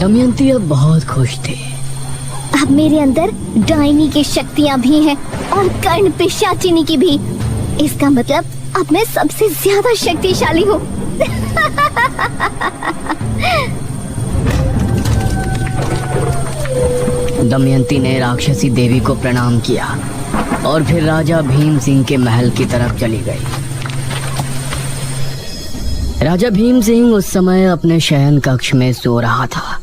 दमयंती अब बहुत खुश थी। अब मेरे अंदर डायनी की शक्तियाँ भी हैं और कर्ण पिशाचिनी की भी। इसका मतलब अब मैं सबसे ज्यादा शक्तिशाली हूँ। दमयंती ने राक्षसी देवी को प्रणाम किया और फिर राजा भीम सिंह के महल की तरफ चली गई। राजा भीम सिंह उस समय अपने शयन कक्ष में सो रहा था।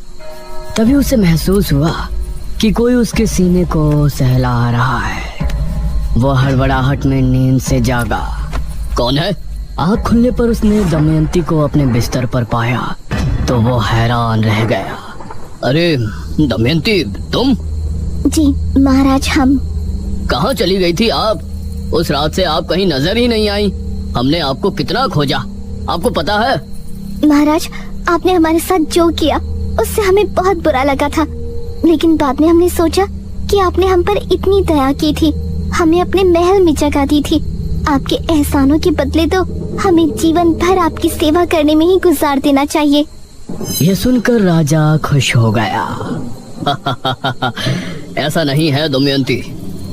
तभी उसे महसूस हुआ कि कोई उसके सीने को सहला रहा है। वो हड़बड़ाहट में नींद से जागा। कौन है? आँख खुलने पर उसने दमयंती को अपने बिस्तर पर पाया तो वो हैरान रह गया। अरे दमयंती, तुम? जी महाराज, हम। कहाँ चली गई थी आप? उस रात से आप कहीं नजर ही नहीं आई। हमने आपको कितना खोजा, आपको पता है? महाराज, आपने हमारे साथ जो किया उससे हमें बहुत बुरा लगा था, लेकिन बाद में हमने सोचा कि आपने हम पर इतनी दया की थी, हमें अपने महल में जगह दी थी। आपके एहसानों के बदले तो हमें जीवन भर आपकी सेवा करने में ही गुजार देना चाहिए। यह सुनकर राजा खुश हो गया। ऐसा नहीं है दमयंती,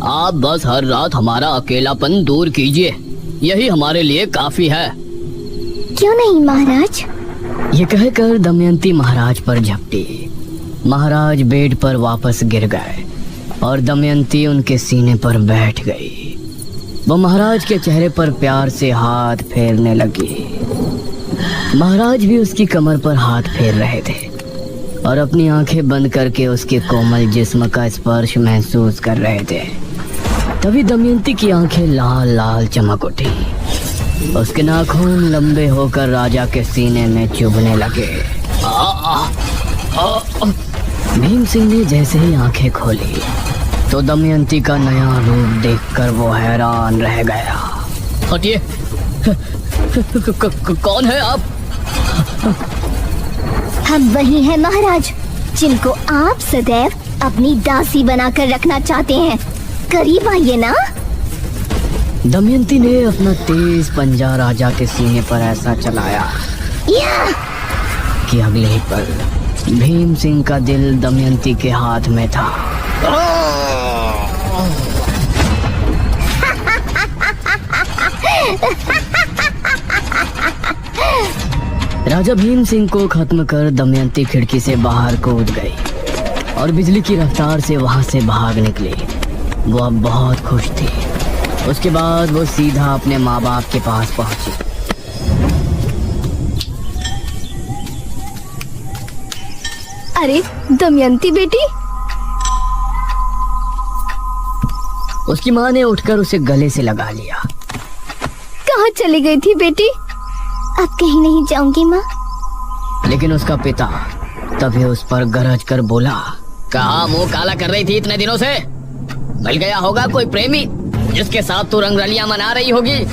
आप बस हर रात हमारा अकेलापन दूर कीजिए, यही हमारे लिए काफी है। क्यों नहीं महाराज? ये कहकर दमयंती महाराज पर झपटी। महाराज बेड पर वापस गिर गए और दमयंती उनके सीने पर बैठ गई। वो महाराज के चेहरे पर प्यार से हाथ फेरने लगी। महाराज भी उसकी कमर पर हाथ फेर रहे थे और अपनी आंखें बंद करके उसके कोमल जिस्म का स्पर्श महसूस कर रहे थे। तभी दमयंती की आंखें लाल लाल चमक उठी। उसके नाखून लंबे होकर राजा के सीने में चुभने लगे। भीम सिंह ने जैसे ही आंखें खोली तो दमयंती का नया रूप देखकर वो हैरान रह गया। हटिए, कौन है आप? हम वही हैं महाराज, जिनको आप सदैव अपनी दासी बनाकर रखना चाहते हैं। करीब आइए ना। दमयंती ने अपना तेज पंजा राजा के सीने पर ऐसा चलाया कि अगले ही पल भीम सिंह का दिल दमयंती के हाथ में था। राजा भीम सिंह को खत्म कर दमयंती खिड़की से बाहर कूद गई और बिजली की रफ्तार से वहां से भाग निकली। वो अब बहुत खुश थी। उसके बाद वो सीधा अपने माँ बाप के पास पहुंची। अरे दमयंती बेटी! उसकी माँ ने उठकर उसे गले से लगा लिया। कहाँ चली गई थी बेटी? अब कहीं नहीं जाऊंगी माँ। लेकिन उसका पिता तभी उस पर गरज कर बोला। कहाँ मुंह काला कर रही थी इतने दिनों से? मिल गया होगा कोई प्रेमी जिसके साथ तू रंगरलियां मना रही होगी।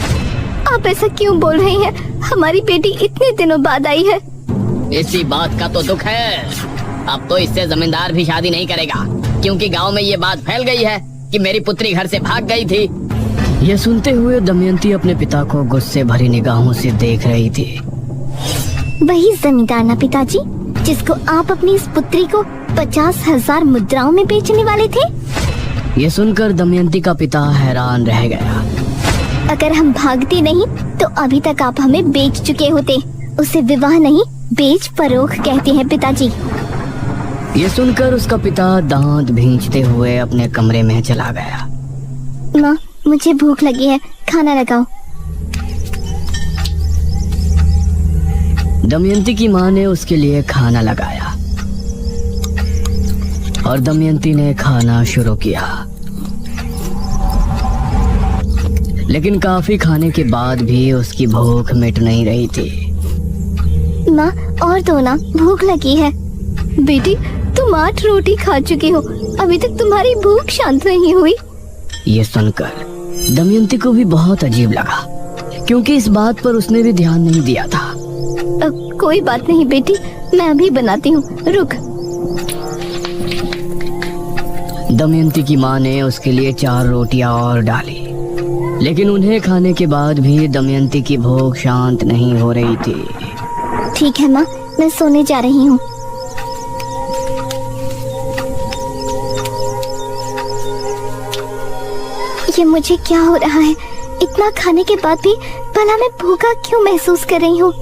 आप ऐसा क्यों बोल रही हैं? हमारी बेटी इतने दिनों बाद आई है। इसी बात का तो दुख है। अब तो इससे जमींदार भी शादी नहीं करेगा, क्योंकि गांव में ये बात फैल गई है कि मेरी पुत्री घर से भाग गई थी। यह सुनते हुए दमयंती अपने पिता को गुस्से भरी निगाहों से देख रही थी। वही जमींदार ना पिताजी, जिसको आप अपनी इस पुत्री को 50,000 मुद्राओं में बेचने वाले थे? ये सुनकर दमयंती का पिता हैरान रह गया। अगर हम भागते नहीं तो अभी तक आप हमें बेच चुके होते। उसे विवाह नहीं, बेच फरोख कहते हैं पिताजी। ये सुनकर उसका पिता दांत भींचते हुए अपने कमरे में चला गया। माँ, मुझे भूख लगी है, खाना लगाओ। दमयंती की माँ ने उसके लिए खाना लगाया और दमयंती ने खाना शुरू किया। लेकिन काफी खाने के बाद भी उसकी भूख मिट नहीं रही थी। माँ, और दो ना, भूख लगी है। बेटी, तुम 8 रोटी खा चुकी हो, अभी तक तुम्हारी भूख शांत नहीं हुई। ये सुनकर दमयंती को भी बहुत अजीब लगा, क्योंकि इस बात पर उसने भी ध्यान नहीं दिया था। कोई बात नहीं बेटी, मैं अभी बनाती हूँ, रुक। दमयंती की माँ ने उसके लिए 4 रोटियां और डाली, लेकिन उन्हें खाने के बाद भी दमयंती की भूख शांत नहीं हो रही थी। ठीक है माँ, मैं सोने जा रही हूँ। ये मुझे क्या हो रहा है? इतना खाने के बाद भी भला मैं भूखा क्यों महसूस कर रही हूँ?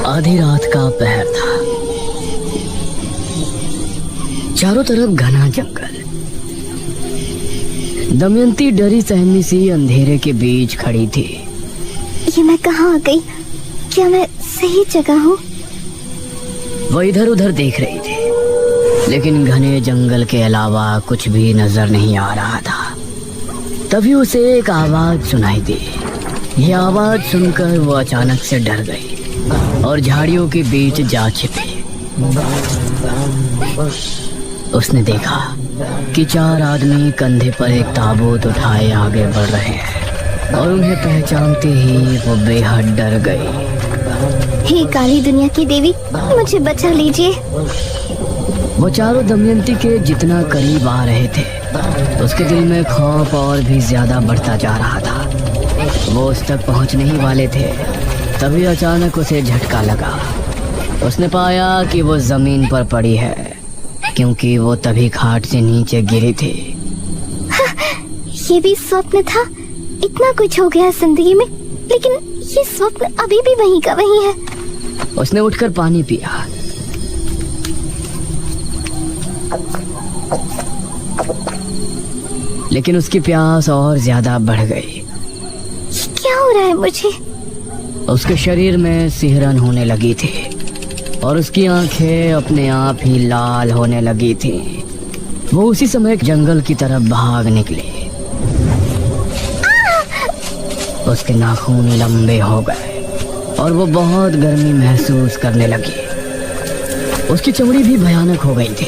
आधी रात का पहर था। चारों तरफ घना जंगल। दमयंती डरी सहमी सी अंधेरे के बीच खड़ी थी। ये मैं कहाँ आ गई? क्या मैं सही जगह हूँ? वो इधर उधर देख रही थी, लेकिन घने जंगल के अलावा कुछ भी नजर नहीं आ रहा था। तभी उसे एक आवाज सुनाई दी। ये आवाज सुनकर वो अचानक से डर गई और झाड़ियों के बीच जा छिपी। उसने देखा कि 4 आदमी कंधे पर एक ताबूत उठाए आगे बढ़ रहे हैं और उन्हें पहचानते ही वो बेहद डर गई। हे काली दुनिया की देवी, मुझे बचा लीजिए। वो चारों दमयंती के जितना करीब आ रहे थे, उसके दिल में खौफ और भी ज्यादा बढ़ता जा रहा था। वो उस तक पहुंचने ही वाले थे, तभी अचानक उसे झटका लगा। उसने पाया कि वो जमीन पर पड़ी है, क्योंकि वो तभी खाट से नीचे गिरी थी। ये भी स्वप्न था? इतना कुछ हो गया जिंदगी में, लेकिन ये स्वप्न अभी भी वहीं का वहीं है। उसने उठकर पानी पिया। लेकिन उसकी प्यास और ज्यादा बढ़ गई। ये क्या हो रहा है मुझे? उसके शरीर में सिहरन होने लगी थी और उसकी आंखें अपने आप ही लाल होने लगी थी। वो उसी समय जंगल की तरफ भाग निकली। उसके नाखून लंबे हो गए और वो बहुत गर्मी महसूस करने लगी। उसकी चमड़ी भी भयानक हो गई थी।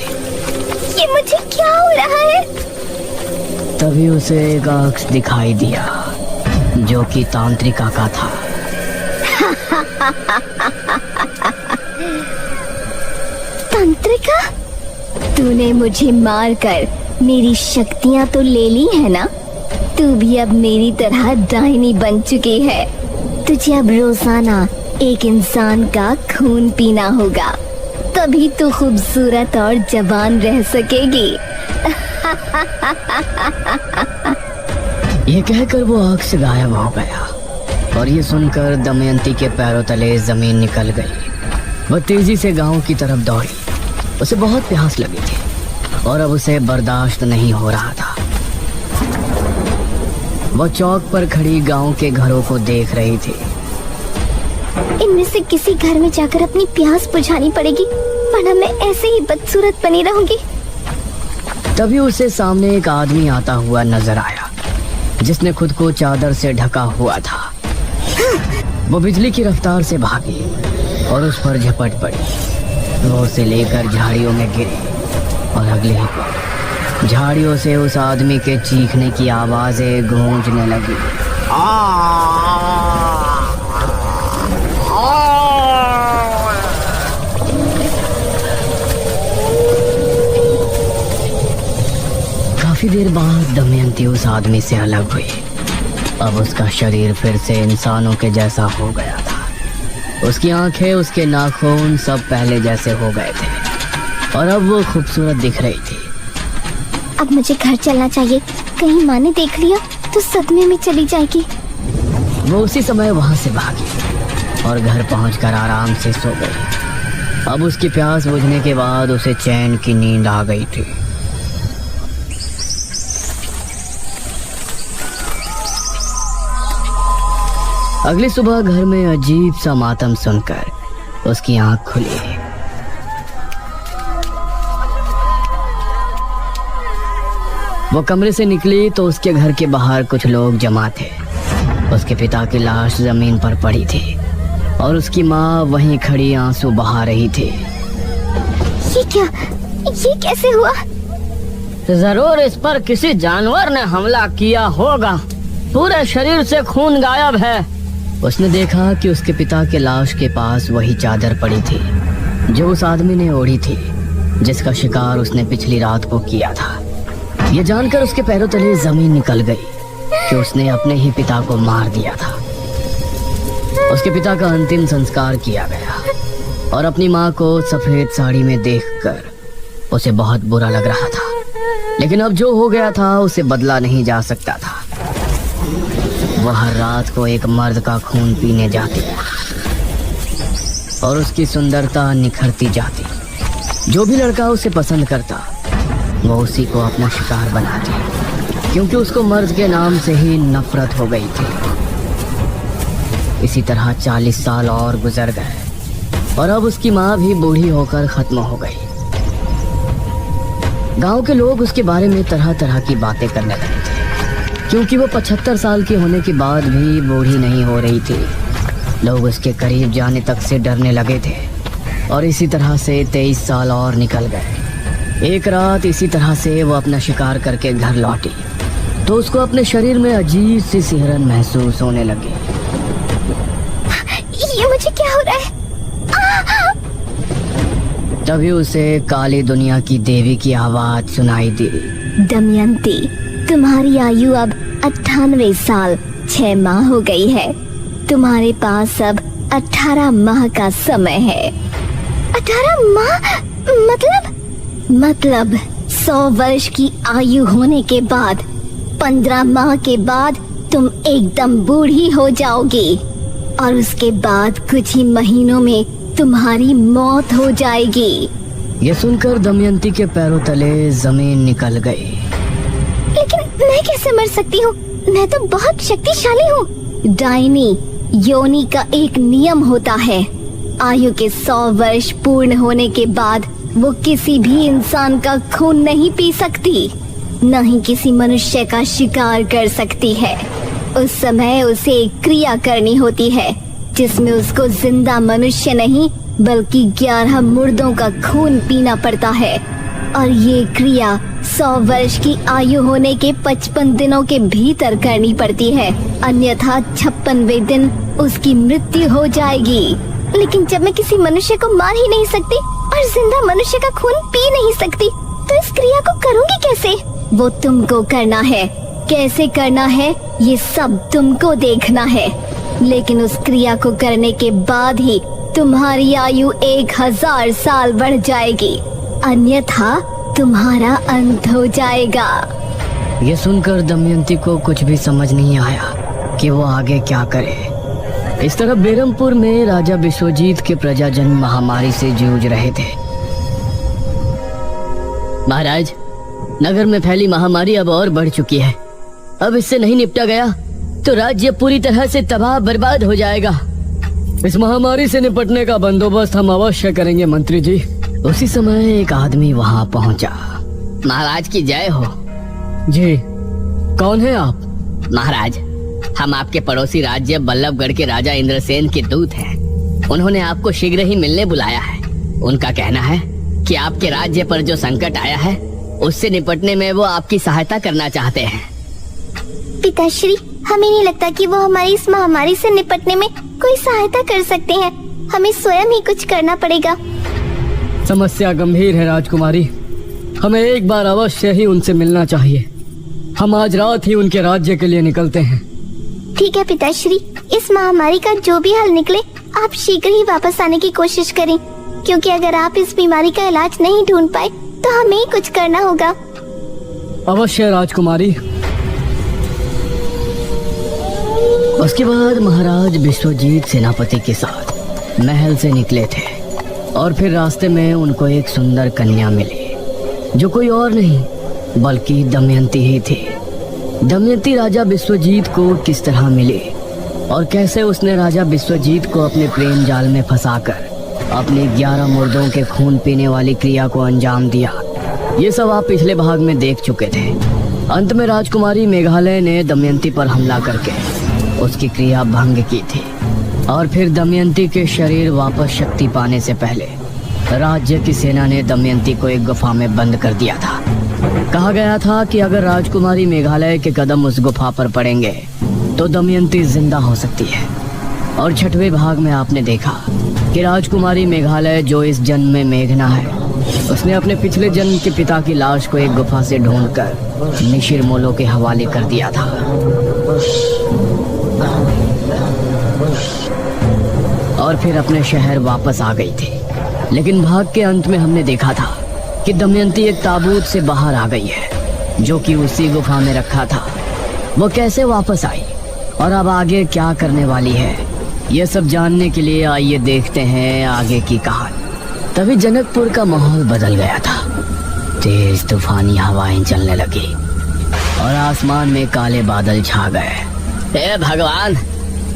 ये मुझे क्या हो रहा है? तभी उसे एक अक्स दिखाई दिया, जो कि तांत्रिका का था। तांत्रिका, तूने मुझे मारकर मेरी शक्तियां तो ले ली है ना? तू भी अब मेरी तरह डायनी बन चुकी है। तुझे अब रोजाना एक इंसान का खून पीना होगा, तभी तू खूबसूरत और जवान रह सकेगी। ये कहकर वो आग से गायब हो गया और ये सुनकर दमयंती के पैरों तले जमीन निकल गई। वह तेजी से गांव की तरफ दौड़ी। उसे बहुत प्यास लगी थी और अब उसे बर्दाश्त नहीं हो रहा था। वो चौक पर खड़ी गांव के घरों को देख रही थी। इनमें से किसी घर में जाकर अपनी प्यास बुझानी पड़ेगी, वरना मैं ऐसे ही बदसूरत बनी रहूंगी। तभी उसे सामने एक आदमी आता हुआ नजर आया, जिसने खुद को चादर से ढका हुआ था। वो बिजली की रफ्तार से भागी और उस पर झपट पड़ी। वो उसे लेकर झाड़ियों में गिरी और अगले ही पल झाड़ियों से उस आदमी के चीखने की आवाजें गूंजने लगी। काफी देर बाद दमयंती उस आदमी से अलग हुई। अब उसका शरीर फिर से इंसानों के जैसा हो गया था। उसकी आंखें, उसके नाखून सब पहले जैसे हो गए थे और अब वो खूबसूरत दिख रही थी। अब मुझे घर चलना चाहिए, कहीं माँ ने देख लिया तो सदमे में चली जाएगी। वो उसी समय वहां से भागी और घर पहुंचकर आराम से सो गई। अब उसकी प्यास बुझने के बाद उसे चैन की नींद आ गई थी। अगली सुबह घर में अजीब सा मातम सुनकर उसकी आंख खुली। वो कमरे से निकली तो उसके घर के बाहर कुछ लोग जमा थे। उसके पिता की लाश जमीन पर पड़ी थी और उसकी माँ वहीं खड़ी आंसू बहा रही थी। ये क्या? ये कैसे हुआ? जरूर इस पर किसी जानवर ने हमला किया होगा। पूरे शरीर से खून गायब है। उसने देखा कि उसके पिता के लाश के पास वही चादर पड़ी थी जो उस आदमी ने ओढ़ी थी, जिसका शिकार उसने पिछली रात को किया था। ये जानकर उसके पैरों तले जमीन निकल गई कि उसने अपने ही पिता को मार दिया था। उसके पिता का अंतिम संस्कार किया गया और अपनी माँ को सफेद साड़ी में देखकर उसे बहुत बुरा लग रहा था, लेकिन अब जो हो गया था उसे बदला नहीं जा सकता था। वह हर रात को एक मर्द का खून पीने जाती और उसकी सुंदरता निखरती जाती। जो भी लड़का उसे पसंद करता वो उसी को अपना शिकार बनाती, क्योंकि उसको मर्द के नाम से ही नफरत हो गई थी। इसी तरह 40 साल और गुजर गए और अब उसकी माँ भी बूढ़ी होकर खत्म हो गई। गांव के लोग उसके बारे में तरह तरह की बातें करने लगे थे, क्योंकि वो 75 साल की होने के बाद भी बूढ़ी नहीं हो रही थी। लोग उसके करीब जाने तक से डरने लगे थे और इसी तरह से 23 साल और निकल गए। एक रात इसी तरह से वो अपना शिकार करके घर लौटी तो उसको अपने शरीर में अजीब सी सिहरन महसूस होने लगी। ये मुझे क्या हो रहा है? तभी उसे काली दुनिया की देवी की आवाज सुनाई दी। दमयंती, तुम्हारी आयु अब 98 साल 6 माह हो गई है। तुम्हारे पास अब 18 माह का समय है। 18 माह मतलब 100 वर्ष की आयु होने के बाद 15 माह के बाद तुम एकदम बूढ़ी हो जाओगी और उसके बाद कुछ ही महीनों में तुम्हारी मौत हो जाएगी। ये सुनकर दमयंती के पैरों तले जमीन निकल गई। लेकिन मैं कैसे मर सकती हूँ? मैं तो बहुत शक्तिशाली हूँ। डायनी योनि का एक नियम होता है, आयु के 100 वर्ष पूर्ण होने के बाद वो किसी भी इंसान का खून नहीं पी सकती, न ही किसी मनुष्य का शिकार कर सकती है। उस समय उसे एक क्रिया करनी होती है जिसमें उसको जिंदा मनुष्य नहीं बल्कि 11 मुर्दों का खून पीना पड़ता है, और ये क्रिया 100 वर्ष की आयु होने के 55 दिनों के भीतर करनी पड़ती है, अन्यथा 56वें दिन उसकी मृत्यु हो जाएगी। लेकिन जब मैं किसी मनुष्य को मार ही नहीं सकती और जिंदा मनुष्य का खून पी नहीं सकती, तो इस क्रिया को करूँगी कैसे? वो तुमको करना है। कैसे करना है ये सब तुमको देखना है, लेकिन उस क्रिया को करने के बाद ही तुम्हारी आयु 1000 साल बढ़ जाएगी, अन्यथा तुम्हारा अंत हो जाएगा। ये सुनकर दमयंती को कुछ भी समझ नहीं आया कि वो आगे क्या करे। इस तरह बेरमपुर में राजा विश्वजीत के प्रजाजन महामारी से जूझ रहे थे। महाराज, नगर में फैली महामारी अब और बढ़ चुकी है। अब इससे नहीं निपटा गया तो राज्य पूरी तरह से तबाह बर्बाद हो जाएगा। इस महामारी से निपटने का बंदोबस्त हम अवश्य करेंगे मंत्री जी। उसी समय एक आदमी वहां पहुंचा। महाराज की जय हो। जी, कौन है आप? महाराज, हम आपके पड़ोसी राज्य बल्लभगढ़ के राजा इंद्रसेन के दूत हैं। उन्होंने आपको शीघ्र ही मिलने बुलाया है। उनका कहना है कि आपके राज्य पर जो संकट आया है उससे निपटने में वो आपकी सहायता करना चाहते हैं। पिताश्री, हमें नहीं लगता कि वो हमारी इस महामारी से निपटने में कोई सहायता कर सकते हैं। हमें स्वयं ही कुछ करना पड़ेगा। समस्या गंभीर है राजकुमारी, हमें एक बार अवश्य ही उनसे मिलना चाहिए। हम आज रात ही उनके राज्य के लिए निकलते हैं। ठीक है पिताश्री, इस महामारी का जो भी हल निकले आप शीघ्र ही वापस आने की कोशिश करें, क्योंकि अगर आप इस बीमारी का इलाज नहीं ढूंढ पाए तो हमें ही कुछ करना होगा। अवश्य राजकुमारी। उसके बाद महाराज विश्वजीत सेनापति के साथ महल से निकले थे और फिर रास्ते में उनको एक सुंदर कन्या मिली, जो कोई और नहीं बल्कि दमयंती ही थी। दमयंती राजा विश्वजीत को किस तरह मिली और कैसे उसने राजा विश्वजीत को अपने प्रेम जाल में फंसाकर अपने 11 मुर्दों के खून पीने वाली क्रिया को अंजाम दिया, ये सब आप पिछले भाग में देख चुके थे। अंत में राजकुमारी मेघालय ने दमयंती पर हमला करके उसकी क्रिया भंग की थी और फिर दमयंती के शरीर वापस शक्ति पाने से पहले राज्य की सेना ने दमयंती को एक गुफा में बंद कर दिया था। कहा गया था कि अगर राजकुमारी मेघालय के कदम उस गुफा पर पड़ेंगे तो दमयंती जिंदा हो सकती है। और 6वें भाग में आपने देखा कि राजकुमारी मेघालय, जो इस जन्म में मेघना है, उसने अपने पिछले जन्म के पिता की लाश को एक गुफा से ढूंढकर निशिर मोलो के हवाले कर दिया था। और फिर अपने शहर वापस आ गई थी। लेकिन भाग के अंत में हमने देखा था कि दमयंती एक ताबूत से बाहर आ गई है जो कि उसी गुफा में रखा था। वो कैसे वापस आई और अब आगे क्या करने वाली है, ये सब जानने के लिए आइए देखते हैं आगे की कहानी। तभी जनकपुर का माहौल बदल गया था। तेज तूफानी हवाएं चलने लगी और आसमान में काले बादल छा गए। हे भगवान,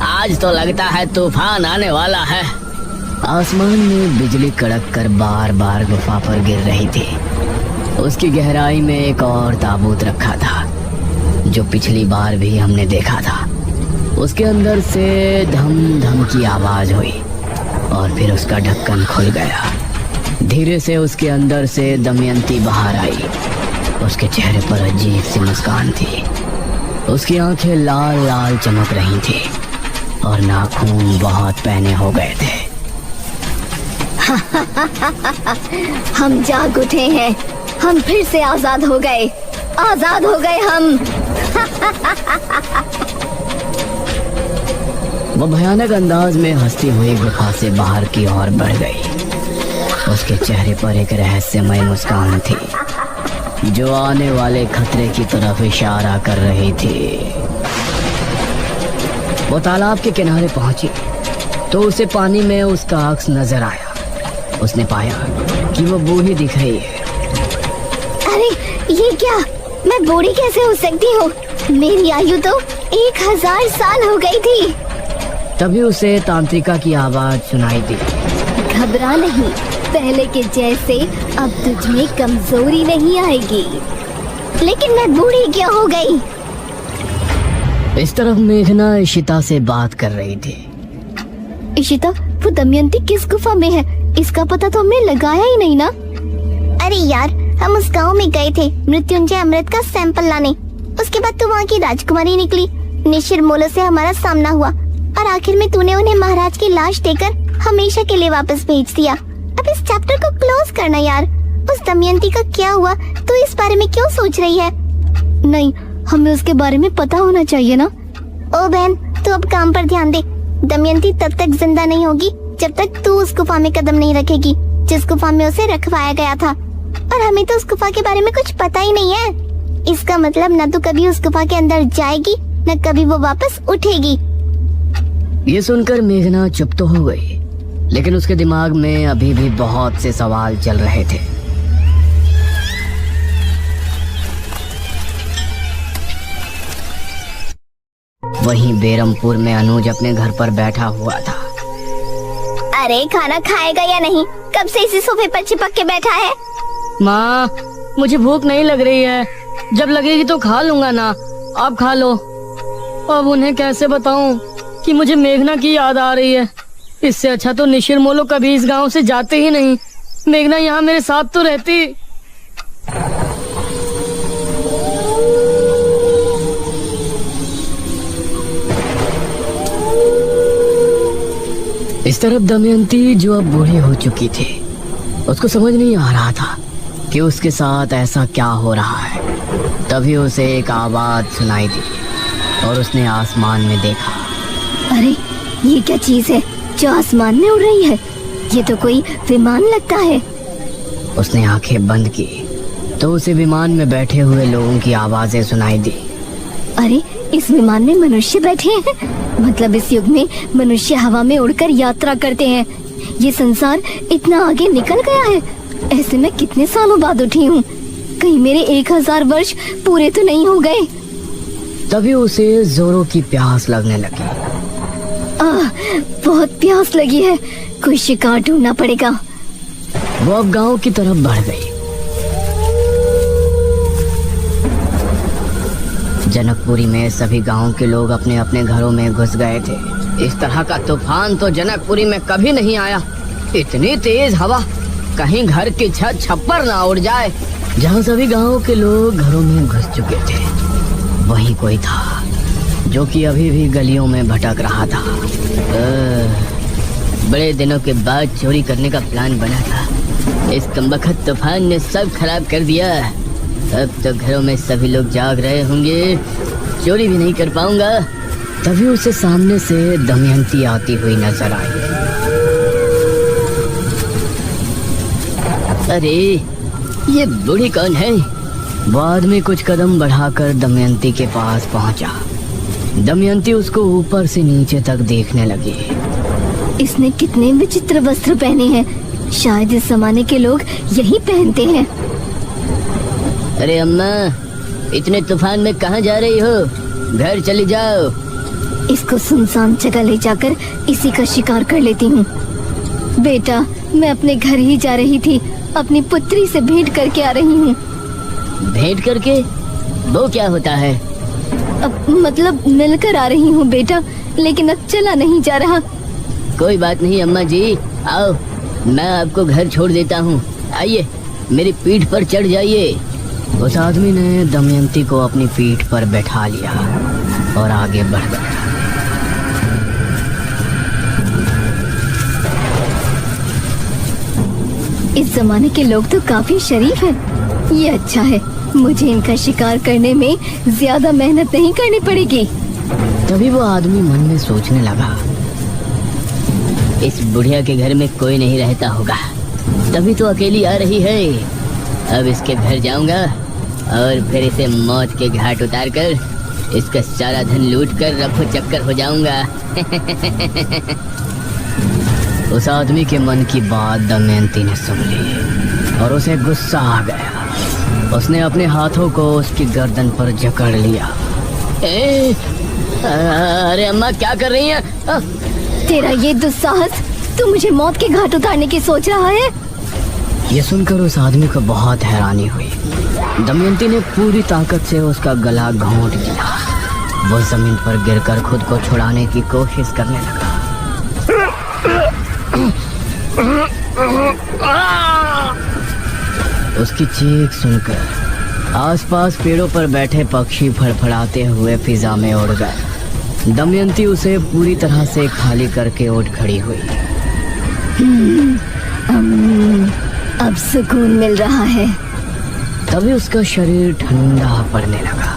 आज तो लगता है तूफान आने वाला है। आसमान में बिजली कड़क कर बार बार गुफा पर गिर रही थी। उसकी गहराई में एक और ताबूत रखा था जो पिछली बार भी हमने देखा था। उसके अंदर से धम धम की आवाज हुई और फिर उसका ढक्कन खुल गया। धीरे से उसके अंदर से दमयंती बाहर आई। उसके चेहरे पर अजीब सी मुस्कान थी। उसकी आंखें लाल लाल चमक रही थी और नाखून बहुत पैने हो गए थे। हम जाग उठे हैं, हम फिर से आजाद हो गए, आजाद हो गए हम। वो भयानक अंदाज में हंसती हुई गुफा से बाहर की ओर बढ़ गई। उसके चेहरे पर एक रहस्यमय मुस्कान थी जो आने वाले खतरे की तरफ इशारा कर रही थी। वो तालाब के किनारे पहुंची तो उसे पानी में उसका अक्स नजर आया। उसने पाया कि वो बूढ़ी दिख रही है। अरे ये क्या, मैं बूढ़ी कैसे हो सकती हूँ? मेरी आयु तो 1000 साल हो गई थी। तभी उसे तांत्रिका की आवाज सुनाई दी। घबरा नहीं, पहले के जैसे अब तुझ में कमजोरी नहीं आएगी। लेकिन मैं बूढ़ी क्यों हो गई? इस तरफ मेघना इशिता से बात कर रही थी। इशिता, वो दमयंती किस गुफा में है, इसका पता तो हमने लगाया ही नहीं ना। अरे यार, हम उस गांव में गए थे मृत्युंजय अमृत का सैंपल लाने। उसके बाद तो वहाँ की राजकुमारी निकली। निशिर मोलो से हमारा सामना हुआ और आखिर में तूने उन्हें महाराज की लाश देकर हमेशा के लिए वापस भेज दिया। अब इस चैप्टर को क्लोज करना यार। उस दमयंती का क्या हुआ, तू इस बारे में क्यों सोच रही है? नहीं, हमें उसके बारे में पता होना चाहिए ना। ओ बहन, तू अब काम पर ध्यान दे। दमयंती तब तक जिंदा नहीं होगी जब तक तू उस गुफा में कदम नहीं रखेगी जिस गुफा में उसे रखवाया गया था। और हमें तो उस गुफा के बारे में कुछ पता ही नहीं है। इसका मतलब न तो कभी उस गुफा के अंदर जाएगी न कभी वो वापस उठेगी। ये सुनकर मेघना चुप तो हो गई, लेकिन उसके दिमाग में अभी भी बहुत से सवाल चल रहे थे। वहीं बेरमपुर में अनुज अपने घर पर बैठा हुआ था। अरे खाना खाएगा या नहीं? कब से इसी सोफे पर चिपक के बैठा है? माँ, मुझे भूख नहीं लग रही है। जब लगेगी तो खा लूंगा ना। आप खा लो। अब उन्हें कैसे बताऊं कि मुझे मेघना की याद आ रही है। इससे अच्छा तो निशिर मोलो कभी इस गांव से जाते ही नहीं। मेघना यहाँ मेरे साथ तो रहती। इस तरफ दमयंती जो अब बूढ़ी हो चुकी थी, उसको समझ नहीं आ रहा था कि उसके साथ ऐसा क्या हो रहा है। तभी उसे एक आवाज सुनाई दी और उसने आसमान में देखा। अरे ये क्या चीज है जो आसमान में उड़ रही है? ये तो कोई विमान लगता है। उसने आंखें बंद की तो उसे विमान में बैठे हुए लोगों की आवाजें सुनाई दी। अरे इस विमान में मनुष्य बैठे हैं। मतलब इस युग में मनुष्य हवा में उड़कर यात्रा करते हैं। ये संसार इतना आगे निकल गया है। ऐसे में कितने सालों बाद उठी हूँ। कहीं मेरे 1000 वर्ष पूरे तो नहीं हो गए। तभी उसे जोरों की प्यास लगने लगी। बहुत प्यास लगी है। कोई शिकार ढूंढना पड़ेगा। वो अब गांव की तरफ बढ़ गई। जनकपुरी में सभी गांव के लोग अपने अपने घरों में घुस गए थे। इस तरह का तूफान तो जनकपुरी में कभी नहीं आया। इतनी तेज हवा, कहीं घर की छत छप्पर ना उड़ जाए। जहाँ सभी गांव के लोग घरों में घुस चुके थे, वहीं कोई था जो कि अभी भी गलियों में भटक रहा था। बड़े दिनों के बाद चोरी करने का प्लान बना था। इस कमबख्त तूफान ने सब खराब कर दिया। अब तो घरों में सभी लोग जाग रहे होंगे, चोरी भी नहीं कर पाऊंगा। तभी उसे सामने से दमयंती आती हुई नजर आई। अरे ये बूढ़ी कौन है? वो आदमी कुछ कदम बढ़ाकर दमयंती के पास पहुंचा। दमयंती उसको ऊपर से नीचे तक देखने लगी। इसने कितने विचित्र वस्त्र पहने हैं। शायद इस जमाने के लोग यही पहनते हैं। अरे अम्मा, इतने तूफान में कहाँ जा रही हो? घर चली जाओ। इसको सुनसान जगह ले जाकर इसी का शिकार कर लेती हूँ। बेटा, मैं अपने घर ही जा रही थी। अपनी पुत्री से भेंट करके आ रही हूँ। भेंट करके? वो क्या होता है? अब मतलब मिलकर आ रही हूँ बेटा, लेकिन अब चला नहीं जा रहा। कोई बात नहीं अम्मा जी, आओ, मैं आपको घर छोड़ देता हूँ। आइए, मेरी पीठ पर चढ़ जाइए। उस आदमी ने दमयंती को अपनी पीठ पर बैठा लिया और आगे बढ़ गया। इस जमाने के लोग तो काफी शरीफ हैं। ये अच्छा है, मुझे इनका शिकार करने में ज्यादा मेहनत नहीं करनी पड़ेगी। तभी वो आदमी मन में सोचने लगा, इस बुढ़िया के घर में कोई नहीं रहता होगा, तभी तो अकेली आ रही है। अब इसके घर जाऊंगा और फिर इसे मौत के घाट उतारकर इसका सारा धन लूट कर रफू चक्कर हो जाऊंगा। उस आदमी के मन की बात दमयंती ने सुन ली और उसे गुस्सा आ गया। उसने अपने हाथों को उसकी गर्दन पर जकड़ लिया। अरे अम्मा, क्या कर रही हैं? तेरा ये दुस्साहस, तू मुझे मौत के घाट उतारने की सोच रहा है? ये सुनकर उस आदमी को बहुत हैरानी हुई। दमयंती ने पूरी ताकत से उसका गला घोंट दिया। वो जमीन पर गिरकर खुद को छुड़ाने की कोशिश करने लगा। उसकी चीख सुनकर आसपास पेड़ों पर बैठे पक्षी फड़फड़ाते हुए फिजा में उड़ गए। दमयंती उसे पूरी तरह से खाली करके उठ खड़ी हुई। अब सुकून मिल रहा है। तभी उसका शरीर ठंडा पड़ने लगा।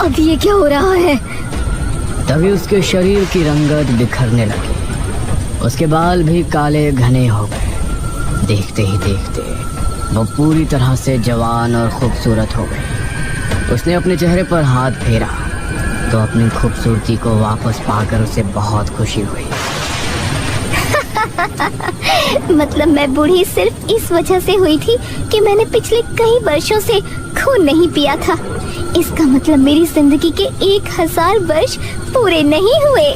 अब ये क्या हो रहा है? तभी उसके शरीर की रंगत बिखरने लगी। उसके बाल भी काले घने हो गए। देखते ही देखते वो पूरी तरह से जवान और खूबसूरत हो गई। उसने अपने चेहरे पर हाथ फेरा तो अपनी खूबसूरती को वापस पाकर उसे बहुत खुशी हुई। मतलब मैं बूढ़ी सिर्फ इस वजह से हुई थी कि मैंने पिछले कई वर्षों से खून नहीं पिया था। इसका मतलब मेरी जिंदगी के 1000 वर्ष पूरे नहीं हुए।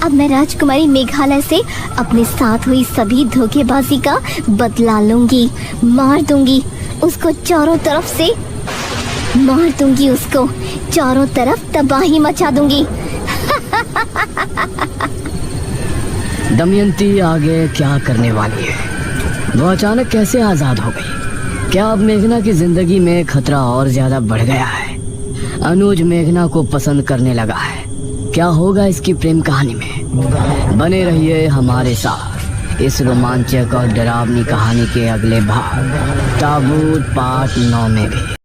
अब मैं राजकुमारी मेघालय से अपने साथ हुई सभी धोखेबाजी का बदला लूंगी। मार दूंगी उसको चारों तरफ से, मार दूंगी उसको चारों तरफ, तबाही मचा दूंगी। दमयंती आगे क्या करने वाली है? वो अचानक कैसे आजाद हो गई? क्या अब मेघना की जिंदगी में खतरा और ज्यादा बढ़ गया है? अनुज मेघना को पसंद करने लगा है। क्या होगा इसकी प्रेम कहानी में? बने रहिए हमारे साथ इस रोमांचक और डरावनी कहानी के अगले भाग ताबूत पार्ट 9 में भी।